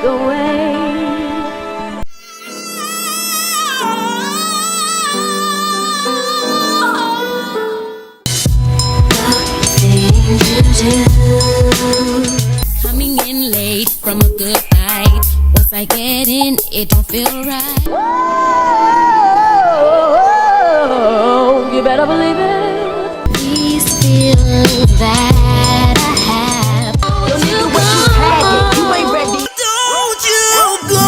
the way. Coming in late from a good night. Once I get in, it don't feel right. Oh, you better believe it. These feelings that I have. Don't you you ain't ready. Don't you go.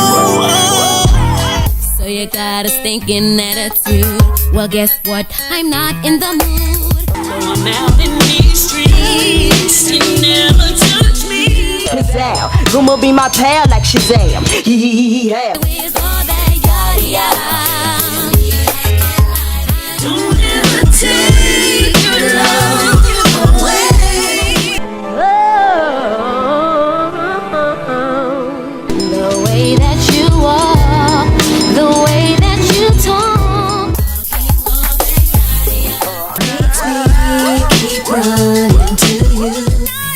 So you got a stinking attitude. Well, guess what? I'm not in the mood. So I'm out in these streets. You never touch me. Pizzazz, Guma be my pal like Shazam. Yeah. With all that yada yada. Don't ever take your love away. The way that you walk, the way that you talk, makes me keep running to you.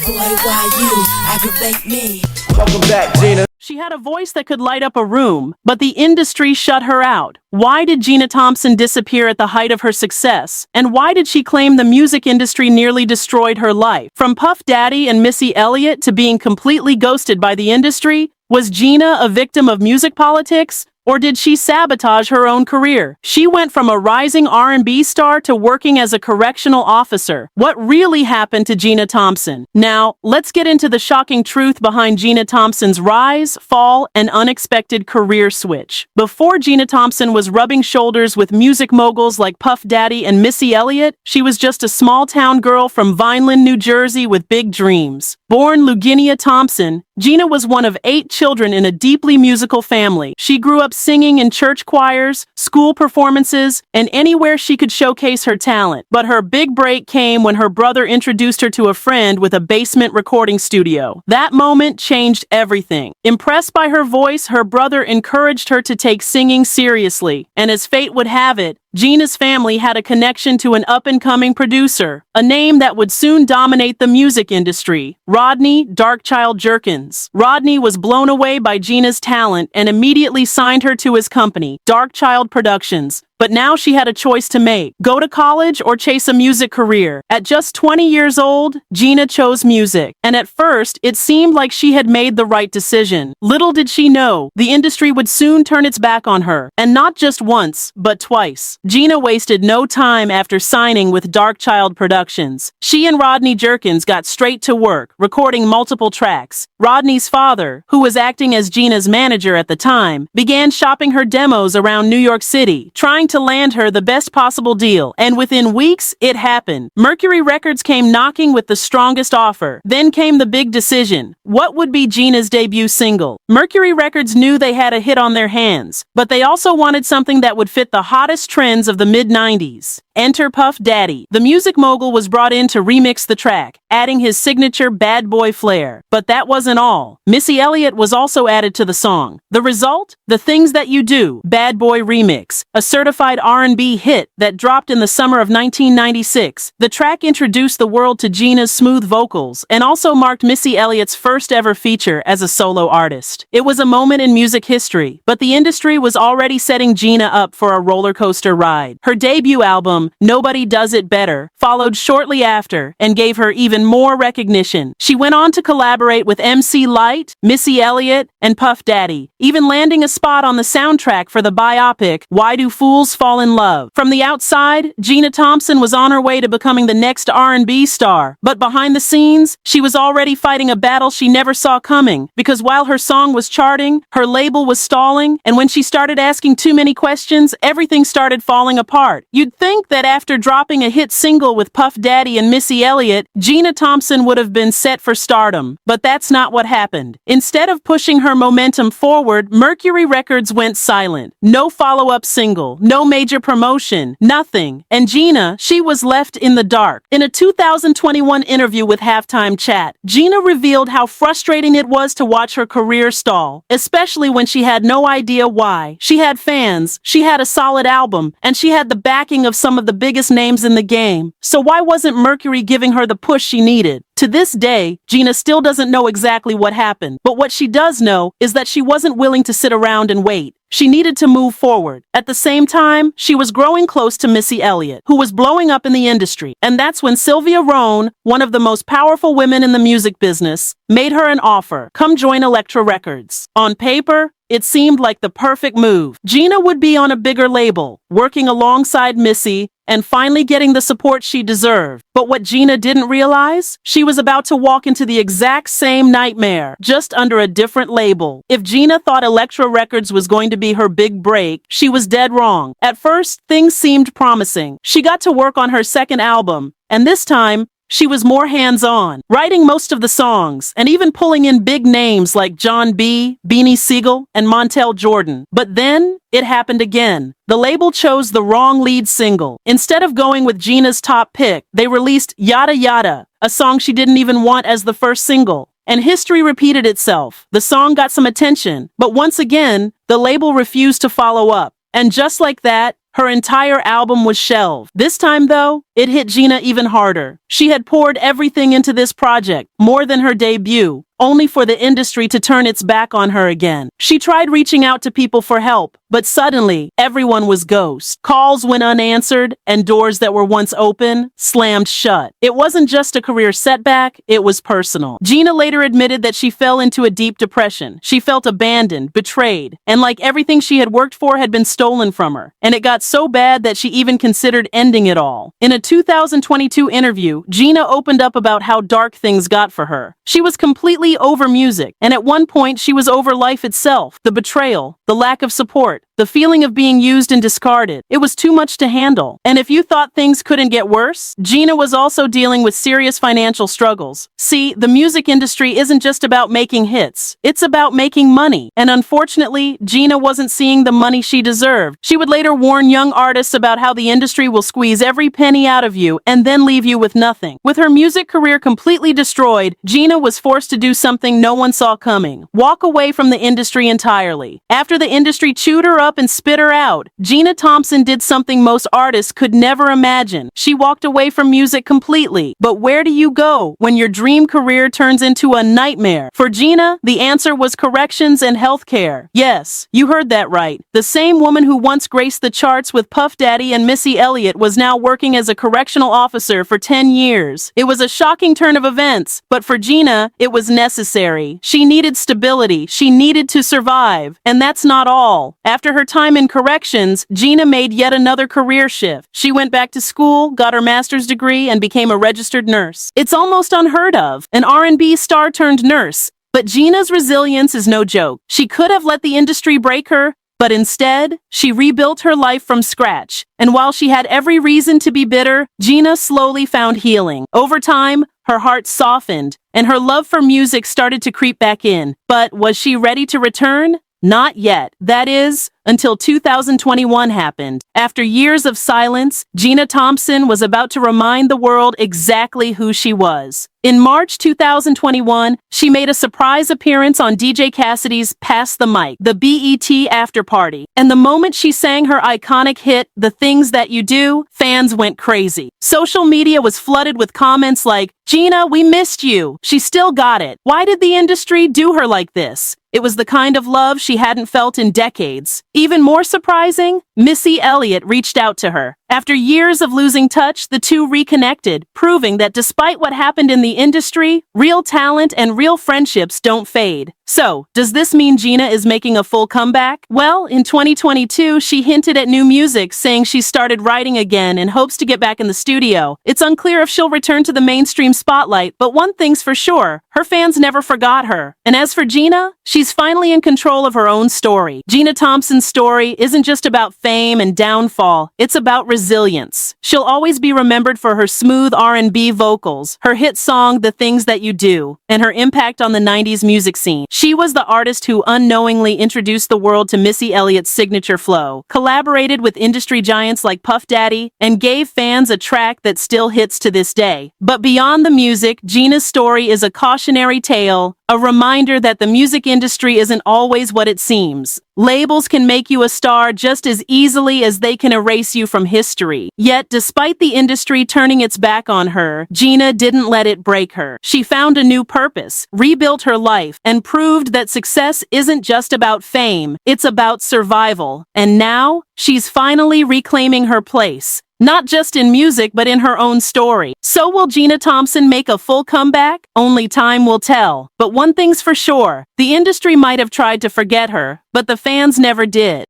Boy, why you aggravate me? Welcome back, Gina. She had a voice that could light up a room, but the industry shut her out. Why did Gina Thompson disappear at the height of her success? And why did she claim the music industry nearly destroyed her life? From Puff Daddy and Missy Elliott to being completely ghosted by the industry, was Gina a victim of music politics? Or did she sabotage her own career? She went from a rising R&B star to working as a correctional officer. What really happened to Gina Thompson? Now, let's get into the shocking truth behind Gina Thompson's rise, fall, and unexpected career switch. Before Gina Thompson was rubbing shoulders with music moguls like Puff Daddy and Missy Elliott, she was just a small-town girl from Vineland, New Jersey with big dreams. Born Gina Thompson, Gina was one of 8 children in a deeply musical family. She grew up singing in church choirs, school performances, and anywhere she could showcase her talent. But her big break came when her brother introduced her to a friend with a basement recording studio. That moment changed everything. Impressed by her voice, her brother encouraged her to take singing seriously. And as fate would have it, Gina's family had a connection to an up-and-coming producer, a name that would soon dominate the music industry, Rodney Darkchild Jerkins. Rodney was blown away by Gina's talent and immediately signed her to his company, Darkchild Productions. But now she had a choice to make: go to college or chase a music career. At just 20 years old, Gina chose music. And at first, it seemed like she had made the right decision. Little did she know, the industry would soon turn its back on her. And not just once, but twice. Gina wasted no time after signing with Darkchild Productions. She and Rodney Jerkins got straight to work, recording multiple tracks. Rodney's father, who was acting as Gina's manager at the time, began shopping her demos around New York City, trying to land her the best possible deal. And within weeks, it happened. Mercury Records came knocking with the strongest offer. Then came the big decision. What would be Gina's debut single? Mercury Records knew they had a hit on their hands, but they also wanted something that would fit the hottest trends of the mid-90s. Enter Puff Daddy. The music mogul was brought in to remix the track, adding his signature bad boy flair. But that wasn't all. Missy Elliott was also added to the song. The result? The Things That You Do, Bad Boy Remix, a certified R&B hit that dropped in the summer of 1996. The track introduced the world to Gina's smooth vocals and also marked Missy Elliott's first ever feature as a solo artist. It was a moment in music history, but the industry was already setting Gina up for a roller coaster ride. Her debut album, Nobody Does It Better, followed shortly after and gave her even more recognition. She went on to collaborate with MC Lyte, Missy Elliott, and Puff Daddy, even landing a spot on the soundtrack for the biopic Why Do Fools Fall in Love? From the outside, Gina Thompson was on her way to becoming the next R&B star, but behind the scenes, she was already fighting a battle she never saw coming, because while her song was charting, her label was stalling, and when she started asking too many questions, everything started falling apart. You'd think that after dropping a hit single with Puff Daddy and Missy Elliott, Gina Thompson would have been set for stardom, but that's not what happened. Instead of pushing her momentum forward, Mercury Records went silent. No follow-up single, no major promotion, nothing. And Gina, she was left in the dark. In a 2021 interview with Halftime Chat, Gina revealed how frustrating it was to watch her career stall, especially when she had no idea why. She had fans, she had a solid album, and she had the backing of some of the biggest names in the game. So why wasn't Mercury giving her the push she needed? To this day, Gina still doesn't know exactly what happened, but what she does know is that she wasn't willing to sit around and wait. She needed to move forward. At the same time, she was growing close to Missy Elliott, who was blowing up in the industry. And that's when Sylvia Rohn, one of the most powerful women in the music business, made her an offer. Come join Elektra Records. On paper, it seemed like the perfect move. Gina would be on a bigger label, working alongside Missy, and finally getting the support she deserved. But what Gina didn't realize? She was about to walk into the exact same nightmare, just under a different label. If Gina thought Elektra Records was going to be her big break, she was dead wrong. At first, things seemed promising. She got to work on her second album, and this time, she was more hands-on, writing most of the songs, and even pulling in big names like John B., Beanie Sigel, and Montel Jordan. But then, it happened again. The label chose the wrong lead single. Instead of going with Gina's top pick, they released Yada Yada, a song she didn't even want as the first single. And history repeated itself. The song got some attention, but once again, the label refused to follow up. And just like that, her entire album was shelved. This time, though, it hit Gina even harder. She had poured everything into this project, more than her debut, only for the industry to turn its back on her again. She tried reaching out to people for help, but suddenly, everyone was ghost. Calls went unanswered, and doors that were once open slammed shut. It wasn't just a career setback, it was personal. Gina later admitted that she fell into a deep depression. She felt abandoned, betrayed, and like everything she had worked for had been stolen from her. And it got so bad that she even considered ending it all. In a 2022 interview, Gina opened up about how dark things got for her. She was completely over music, and at one point she was over life itself. The betrayal, the lack of support, the feeling of being used and discarded. It was too much to handle. And if you thought things couldn't get worse, Gina was also dealing with serious financial struggles. See, the music industry isn't just about making hits. It's about making money. And unfortunately, Gina wasn't seeing the money she deserved. She would later warn young artists about how the industry will squeeze every penny out of you and then leave you with nothing. With her music career completely destroyed, Gina was forced to do something no one saw coming. Walk away from the industry entirely. After the industry chewed her up and spit her out, Gina Thompson did something most artists could never imagine. She walked away from music completely. But where do you go when your dream career turns into a nightmare? For Gina, the answer was corrections and healthcare. Yes, you heard that right. The same woman who once graced the charts with Puff Daddy and Missy Elliott was now working as a correctional officer for 10 years. It was a shocking turn of events, but for Gina, it was necessary. She needed stability. She needed to survive. And that's not all. After her time in corrections, Gina made yet another career shift. She went back to school, got her master's degree, and became a registered nurse. It's almost unheard of. An R&B star turned nurse. But Gina's resilience is no joke. She could have let the industry break her, but instead, she rebuilt her life from scratch. And while she had every reason to be bitter, Gina slowly found healing. Over time, her heart softened, and her love for music started to creep back in. But was she ready to return? Not yet. That is, until 2021 happened. After years of silence, Gina Thompson was about to remind the world exactly who she was. In March 2021, she made a surprise appearance on DJ Cassidy's Pass the Mic, the BET after party. And the moment she sang her iconic hit, The Things That You Do, fans went crazy. Social media was flooded with comments like, "Gina, we missed you. She still got it. Why did the industry do her like this?" It was the kind of love she hadn't felt in decades. Even more surprising, Missy Elliott reached out to her. After years of losing touch, the two reconnected, proving that despite what happened in the industry, real talent and real friendships don't fade. So, does this mean Gina is making a full comeback? Well, in 2022, she hinted at new music, saying she started writing again and hopes to get back in the studio. It's unclear if she'll return to the mainstream spotlight, but one thing's for sure, her fans never forgot her. And as for Gina, she's finally in control of her own story. Gina Thompson's story isn't just about fame and downfall, it's about resilience. She'll always be remembered for her smooth R&B vocals, her hit song The Things That You Do, and her impact on the 90s music scene. She was the artist who unknowingly introduced the world to Missy Elliott's signature flow, collaborated with industry giants like Puff Daddy, and gave fans a track that still hits to this day. But beyond the music, Gina's story is a cautionary tale, a reminder that the music industry isn't always what it seems. Labels can make you a star just as easily as they can erase you from history. Yet, despite the industry turning its back on her, Gina didn't let it break her. She found a new purpose, rebuilt her life, and proved that success isn't just about fame, it's about survival. And now, she's finally reclaiming her place. Not just in music, but in her own story. So will Gina Thompson make a full comeback? Only time will tell. But one thing's for sure, the industry might have tried to forget her, but the fans never did.